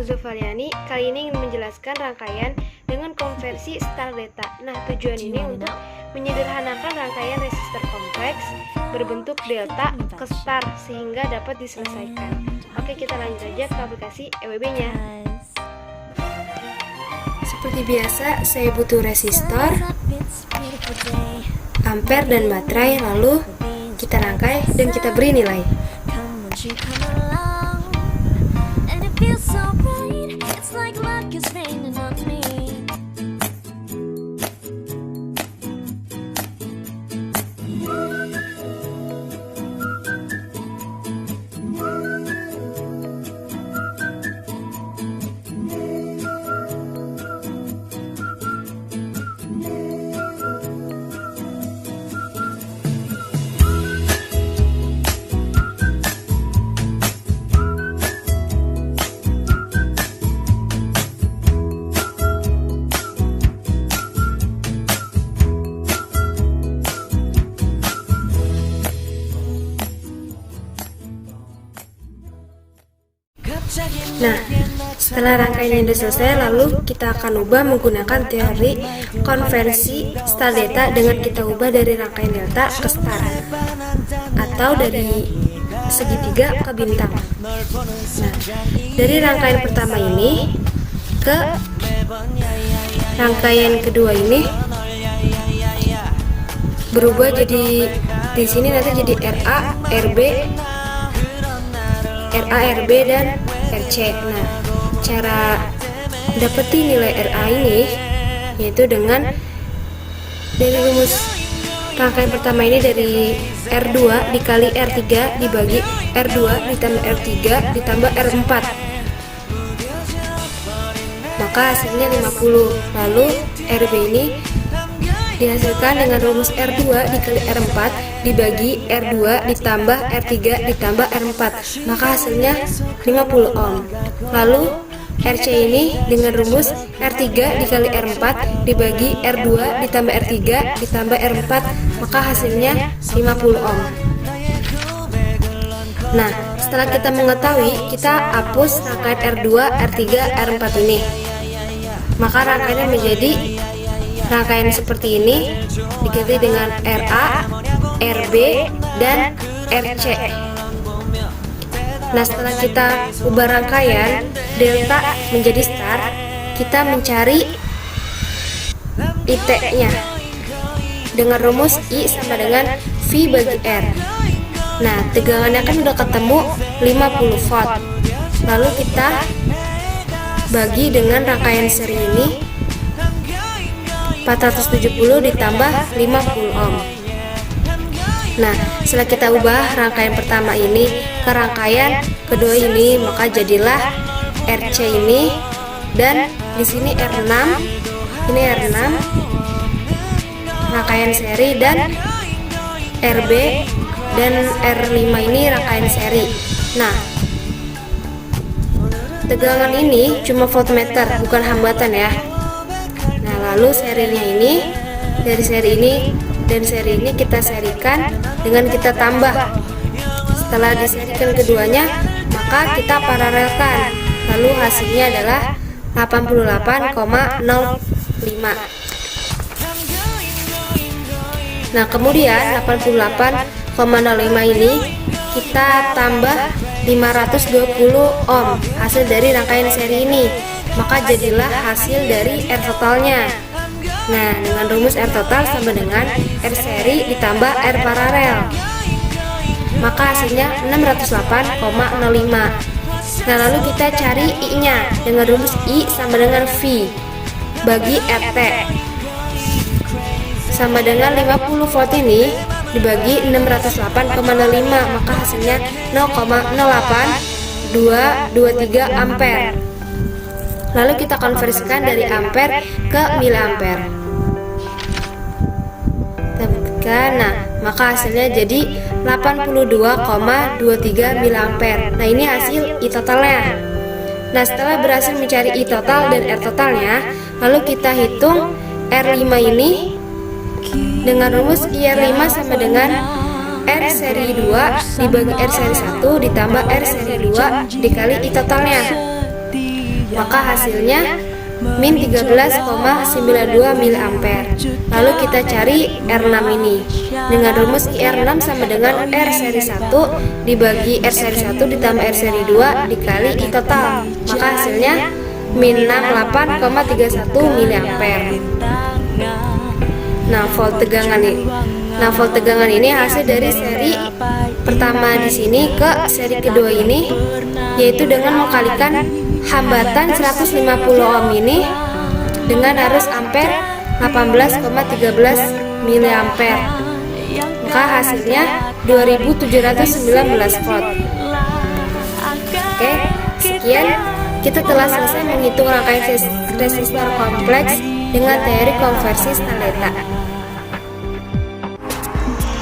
Zufariani. Kali ini ingin menjelaskan rangkaian dengan konversi star data. Nah, tujuan ini untuk menyederhanakan rangkaian resistor kompleks berbentuk delta ke star sehingga dapat diselesaikan. Oke, kita lanjut aja ke aplikasi EWB-nya. Seperti biasa, saya butuh resistor, ampere, dan baterai. Lalu kita rangkai dan kita beri nilai. Nah, setelah rangkaiannya sudah selesai, lalu kita akan ubah menggunakan teori konversi star data dengan kita ubah dari rangkaian delta ke star atau dari segitiga ke bintang. Nah, dari rangkaian pertama ini ke rangkaian kedua ini berubah jadi di sini nanti jadi RA, RB dan RC. Nah, cara dapetin nilai RA ini yaitu dengan dari rumus rangkaian pertama ini dari R2 dikali R3 dibagi R2 ditambah R3 ditambah R4, maka hasilnya 50. Lalu RB ini dihasilkan dengan rumus R2 dikali R4 dibagi R2 ditambah R3 ditambah R4, maka hasilnya 50 ohm. Lalu RC ini dengan rumus R3 dikali R4 dibagi R2 ditambah R3 ditambah R4, maka hasilnya 50 ohm. Nah, setelah kita mengetahui, kita hapus rangkaian R2, R3, R4 ini, maka rangkaiannya menjadi rangkaian seperti ini diganti dengan RA, RB, dan RC. Nah, setelah kita ubah rangkaian delta menjadi star, kita mencari IT-nya dengan rumus I sama dengan V bagi R. Nah, tegangannya kan udah ketemu 50 volt. Lalu kita bagi dengan rangkaian seri ini 470 ditambah 50 ohm. Nah, setelah kita ubah rangkaian pertama ini ke rangkaian kedua ini, maka jadilah RC ini, dan di sini R6, ini R6 rangkaian seri, dan RB dan R5 ini rangkaian seri. Nah, tegangan ini cuma voltmeter, bukan hambatan ya. Nah, lalu serinya ini, dari seri ini dan seri ini kita serikan dengan kita tambah. Setelah diserikan keduanya, maka kita paralelkan. Lalu hasilnya adalah 88,05. Nah, kemudian 88,05 ini kita tambah 520 ohm hasil dari rangkaian seri ini, maka jadilah hasil dari R totalnya. Nah, dengan rumus R total sama dengan R seri ditambah R paralel, maka hasilnya 608,05. Nah, lalu kita cari I-nya dengan rumus I sama dengan V bagi RT sama dengan 50 volt ini dibagi 608,05, maka hasilnya 0,08223 ampere. Lalu kita konversikan dari ampere ke miliampere. Nah, maka hasilnya jadi 82,23 miliampere. Nah, ini hasil I totalnya. Nah, setelah berhasil mencari I total dan R totalnya, lalu kita hitung R5 ini dengan rumus IR5 sama dengan R seri 2 dibagi R seri 1 ditambah R seri 2 dikali I totalnya. maka hasilnya min 13,92 mA. Lalu kita cari R6 ini dengan rumus IR6 sama dengan R seri 1 dibagi R seri 1 ditambah R seri 2 dikali I total, maka hasilnya min 68,31 mA. Nah, volt tegangan ini hasil dari seri pertama di sini ke seri kedua ini, yaitu dengan mengkalikan hambatan 150 ohm ini dengan arus ampere 18,13 mA. Maka hasilnya 2719 volt. Oke, sekian kita telah selesai menghitung rangkaian resistor kompleks dengan teori konversi Standleta.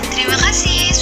Terima kasih.